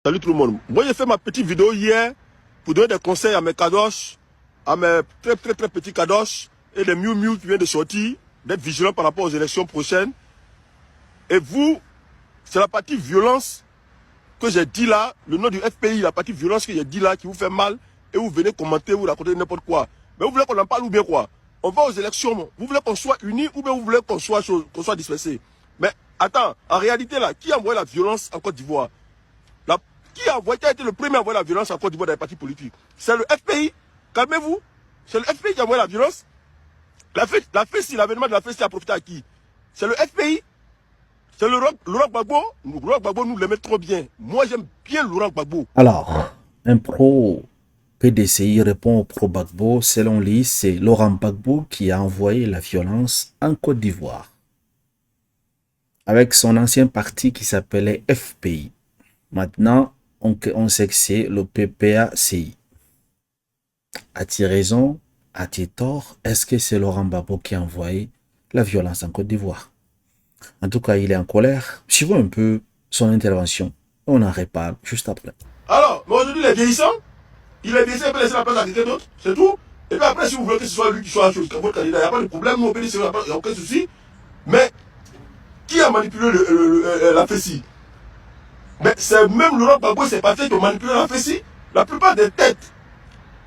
Salut tout le monde. Moi, j'ai fait ma petite vidéo hier pour donner des conseils à mes kadosh, à mes très petits kadosh et des miou qui viennent de sortir, d'être vigilants par rapport aux élections prochaines. Et vous, c'est la partie violence que j'ai dit là, le nom du FPI, la partie violence que j'ai dit là qui vous fait mal et vous venez commenter, vous racontez n'importe quoi. Mais vous voulez qu'on en parle ou bien quoi? On va aux élections, vous voulez qu'on soit unis ou bien vous voulez qu'on soit dispersés? Mais attends, en réalité là, qui a envoyé la violence en Côte d'Ivoire? Qui a été le premier à envoyer la violence en Côte d'Ivoire dans les partis politiques? C'est le FPI. Calmez-vous. C'est le FPI qui a envoyé la violence. L'avènement de la FESI a profité à qui? C'est le FPI. C'est le Laurent Gbagbo. Laurent Gbagbo nous l'aimait trop bien. Moi, j'aime bien Laurent Gbagbo. Alors, un pro PDCI répond au pro Gbagbo. Selon lui, c'est Laurent Gbagbo qui a envoyé la violence en Côte d'Ivoire avec son ancien parti qui s'appelait FPI. Maintenant, on sait que c'est le PPACI. As-tu raison? As-tu tort? Est-ce que c'est Laurent Gbagbo qui a envoyé la violence en Côte d'Ivoire? En tout cas, il est en colère. Suivons un peu son intervention. On en reparle juste après. Alors, mais aujourd'hui, il est vieillissant. Il peut laisser la place à quelqu'un d'autre. C'est tout. Et puis après, si vous voulez que ce soit lui qui soit votre candidat, il n'y a pas de problème. Nous, au PDC, il n'y a aucun souci. Mais qui a manipulé la FESI? Mais c'est même Laurent Gbagbo et ses partis qui ont manipulé la FESI. La plupart des têtes,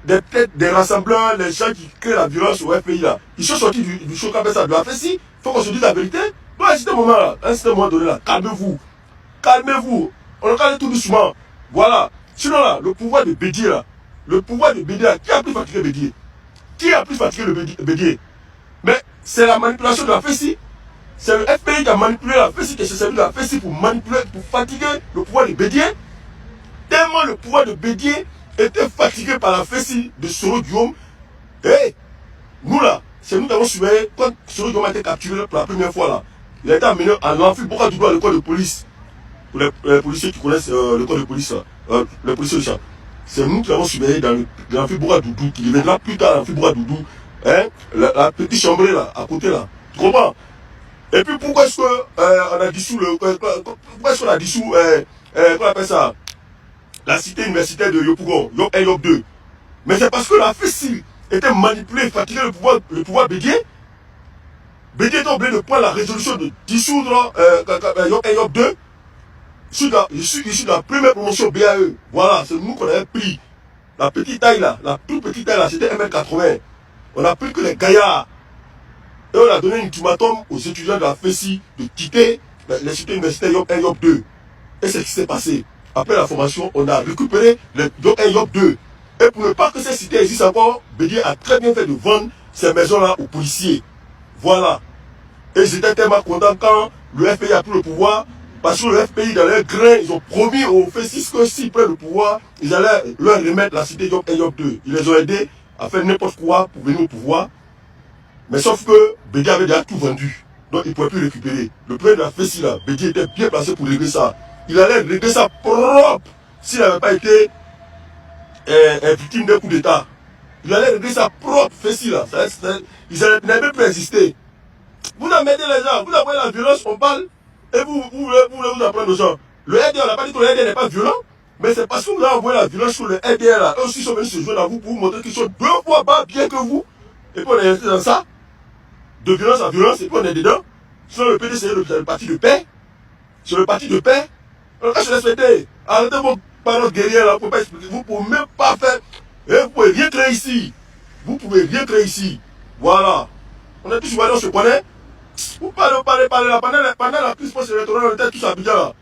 des rassembleurs, les gens qui créent la violence au FPI là, ils sont sortis du show comme ça, de la FESI. Il faut qu'on se dise la vérité. Donc à un moment là, à un moment donné là, calmez-vous. Calmez-vous. On le calme tout doucement. Voilà. Sinon là, le pouvoir de Bédier là, là, qui a plus fatigué Bédier? Qui a plus fatigué le Bédier? Mais c'est la manipulation de la FESI. C'est le FPI qui a manipulé la FESI, qui s'est servi de la FESI pour manipuler, pour fatiguer le pouvoir de Bédier. Tellement le pouvoir de Bédier était fatigué par la FESI de Soro Guillaume. Et nous là, c'est nous qui avons surveillé quand Soro Guillaume a été capturé pour la première fois là. Il a été amené à l'enfil Boka Doudou à l'école de police. Pour les policiers qui connaissent l'école de police, les policiers de chat. C'est nous qui avons surveillé dans l'enfil Boka Doudou, qui deviendra plus tard l'enfil Boka Doudou. Hein, la petite chambre là, à côté là. Tu comprends? Et puis pourquoi est-ce qu'on a dissous pourquoi est-ce qu'on a dissous qu'on appelle ça, la cité universitaire de Yopougon, Yop 1, Yop 2? Mais c'est parce que la FESI était manipulée, fatiguée le pouvoir Bédier. Bédier était obligé de prendre la résolution de dissoudre Yop 1, Yop 2. Je suis issu de la première promotion BAE. Voilà, c'est nous qu'on avait pris. La petite taille là, la toute petite taille là, c'était 1m80. On a pris que les gaillards. Et on a donné un ultimatum aux étudiants de la FESI de quitter les cités universitaires Yop 1, Yop 2. Et c'est ce qui s'est passé. Après la formation, on a récupéré les Yop 1, Yop 2. Et pour ne pas que ces cités existent encore, Bédier a très bien fait de vendre ces maisons-là aux policiers. Voilà. Et j'étais tellement content quand le FPI a pris le pouvoir, parce que le FPI, dans leur grain, ils ont promis aux FESI que s'ils prennent le pouvoir, ils allaient leur remettre la cité Yop 1, Yop 2. Ils les ont aidés à faire n'importe quoi pour venir au pouvoir. Mais sauf que Bédier avait déjà tout vendu. Donc il ne pouvait plus récupérer. Le président de la FESI là, Bédier était bien placé pour régler ça. Il allait régler ça propre s'il n'avait pas été victime d'un coup d'État. Il allait régler ça propre, FESI là. Ils n'avaient même plus existé. Vous emmerdez les gens, vous apprenez la violence, on parle, et vous voulez apprendre aux gens. Le RDR, on n'a pas dit que le RDR n'est pas violent, mais c'est parce que vous avez envoyé la violence sur le RDR là. Eux aussi sont venus se joindre à vous pour vous montrer qu'ils sont 2 fois pas bien que vous. Et puis on est resté dans ça. De violence en violence, et puis on est dedans. Sinon le PD c'est le parti de paix. C'est le parti de paix. Alors quand je respecte, arrêtez vos paroles guerrières là, vous ne pouvez pas expliquer, vous ne pouvez même pas faire. Et vous ne pouvez rien créer ici. Vous ne pouvez rien créer ici. Voilà. On est tous souvent on se connaît. Vous parlez là. Pendant la crise post-électorale, on était tous à Abidjan là.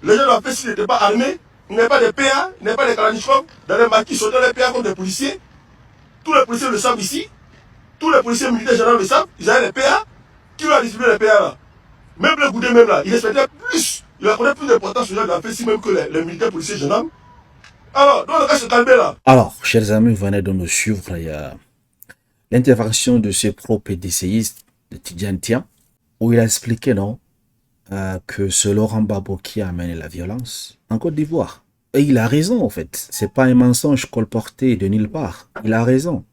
Les gens de la FESI n'étaient pas armés. Ils n'avaient pas de PA, ils n'avaient pas de Kalachnikov. Dans les maquis, ils sautaient les PA comme des policiers. Tous les policiers le savent ici. Tous les policiers militaires généraux le savent, ils avaient les PA. Qui leur a distribué les PA là? Même le Goudé même là, il respectait plus, il accordait plus d'importance aux gens de la FESI même que les militaires policiers généraux. Alors, donc le cas se calmer là. Alors, chers amis, vous venez de nous suivre. Il y a l'intervention de ce pro-PDCiste de Tidjane Tian, où il a expliqué, non, que c'est Laurent Gbagbo qui a amené la violence en Côte d'Ivoire. Et il a raison, en fait. C'est pas un mensonge colporté de nulle part. Il a raison.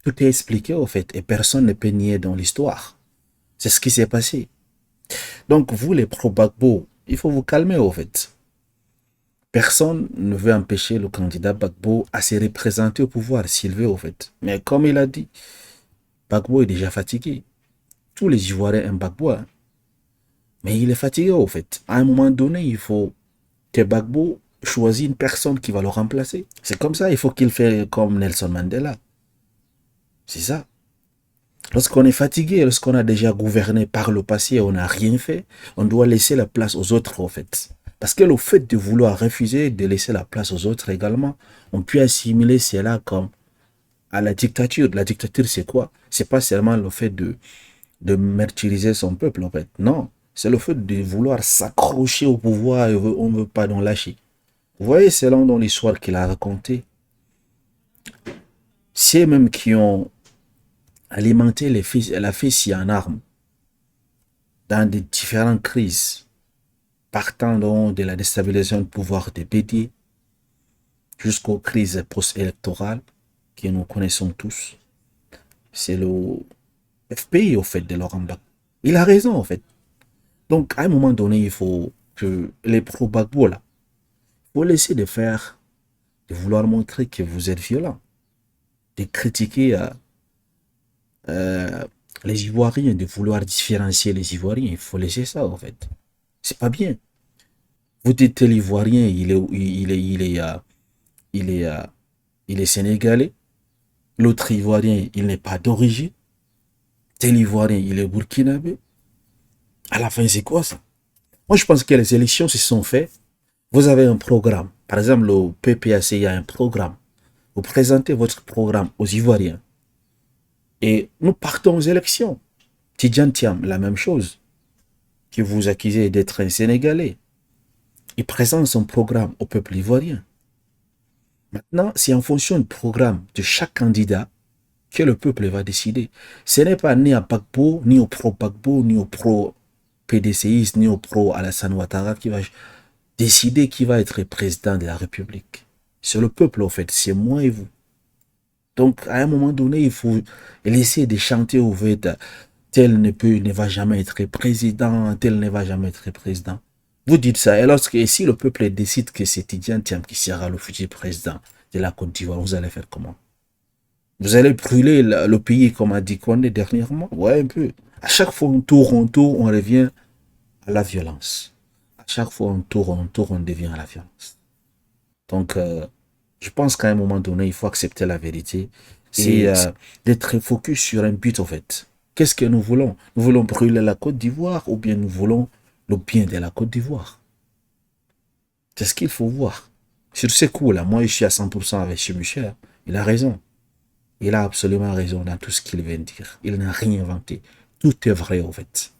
Tout est expliqué, au fait, et personne ne peut nier dans l'histoire. C'est ce qui s'est passé. Donc, vous, les pro-Gbagbo, il faut vous calmer, au fait. Personne ne veut empêcher le candidat Gbagbo à se représenter au pouvoir s'il veut, au fait. Mais comme il a dit, Gbagbo est déjà fatigué. Tous les Ivoiriens aiment Gbagbo, hein. Mais il est fatigué, au fait. À un moment donné, il faut que Gbagbo choisisse une personne qui va le remplacer. C'est comme ça, il faut qu'il fasse comme Nelson Mandela. C'est ça. Lorsqu'on est fatigué, lorsqu'on a déjà gouverné par le passé et on n'a rien fait, on doit laisser la place aux autres, au fait. Parce que le fait de vouloir refuser de laisser la place aux autres également, on peut assimiler cela comme à la dictature. La dictature, c'est quoi? C'est pas seulement le fait de martyriser son peuple, en fait. Non, c'est le fait de vouloir s'accrocher au pouvoir et on ne veut pas d'en lâcher. Vous voyez, c'est là dans l'histoire qu'il a raconté. C'est même qui ont alimenté la fessée en armes dans des différentes crises, partant donc de la déstabilisation du pouvoir des Bédier jusqu'aux crises post-électorales que nous connaissons tous. C'est le FPI, au fait, de Laurent Gbagbo. Il a raison, en fait. Donc, à un moment donné, il faut que les pro-Gbagbo, là, il faut laisser de faire, de vouloir montrer que vous êtes violent, de critiquer les Ivoiriens, de vouloir différencier les Ivoiriens. Il faut laisser ça, en fait. C'est pas bien. Vous dites tel Ivoirien, il est sénégalais. L'autre Ivoirien, il n'est pas d'origine. Tel Ivoirien, il est burkinabé. À la fin, c'est quoi ça? Moi, je pense que les élections se sont faites. Vous avez un programme. Par exemple, le PPAC a un programme. Vous présentez votre programme aux Ivoiriens. Et nous partons aux élections. Tidjane Thiam, la même chose. Qui vous accusez d'être un Sénégalais. Il présente son programme au peuple ivoirien. Maintenant, c'est en fonction du programme de chaque candidat que le peuple va décider. Ce n'est pas ni à Gbagbo, ni au pro-Gbagbo, ni au pro-PDCiste, ni au pro-Alassane Ouattara qui va décider qui va être président de la République. C'est le peuple, en fait. C'est moi et vous. Donc, à un moment donné, il faut laisser de chanter au fait tel ne va jamais être président, tel ne va jamais être président. Vous dites ça. Et lorsque si le peuple décide que c'est Tidjane Thiam qui sera le futur président de la Côte d'Ivoire, vous allez faire comment? Vous allez brûler le pays comme a dit Condé dernièrement? Ouais, un peu. À chaque fois, on revient à la violence. À chaque fois, on devient à la violence. Donc, je pense qu'à un moment donné, il faut accepter la vérité. C'est d'être focus sur un but, en fait. Qu'est-ce que nous voulons? Nous voulons brûler la Côte d'Ivoire ou bien nous voulons le bien de la Côte d'Ivoire? C'est ce qu'il faut voir. Sur ce coup-là, moi, je suis à 100% avec M. Michel. Il a raison. Il a absolument raison dans tout ce qu'il vient de dire. Il n'a rien inventé. Tout est vrai, en fait.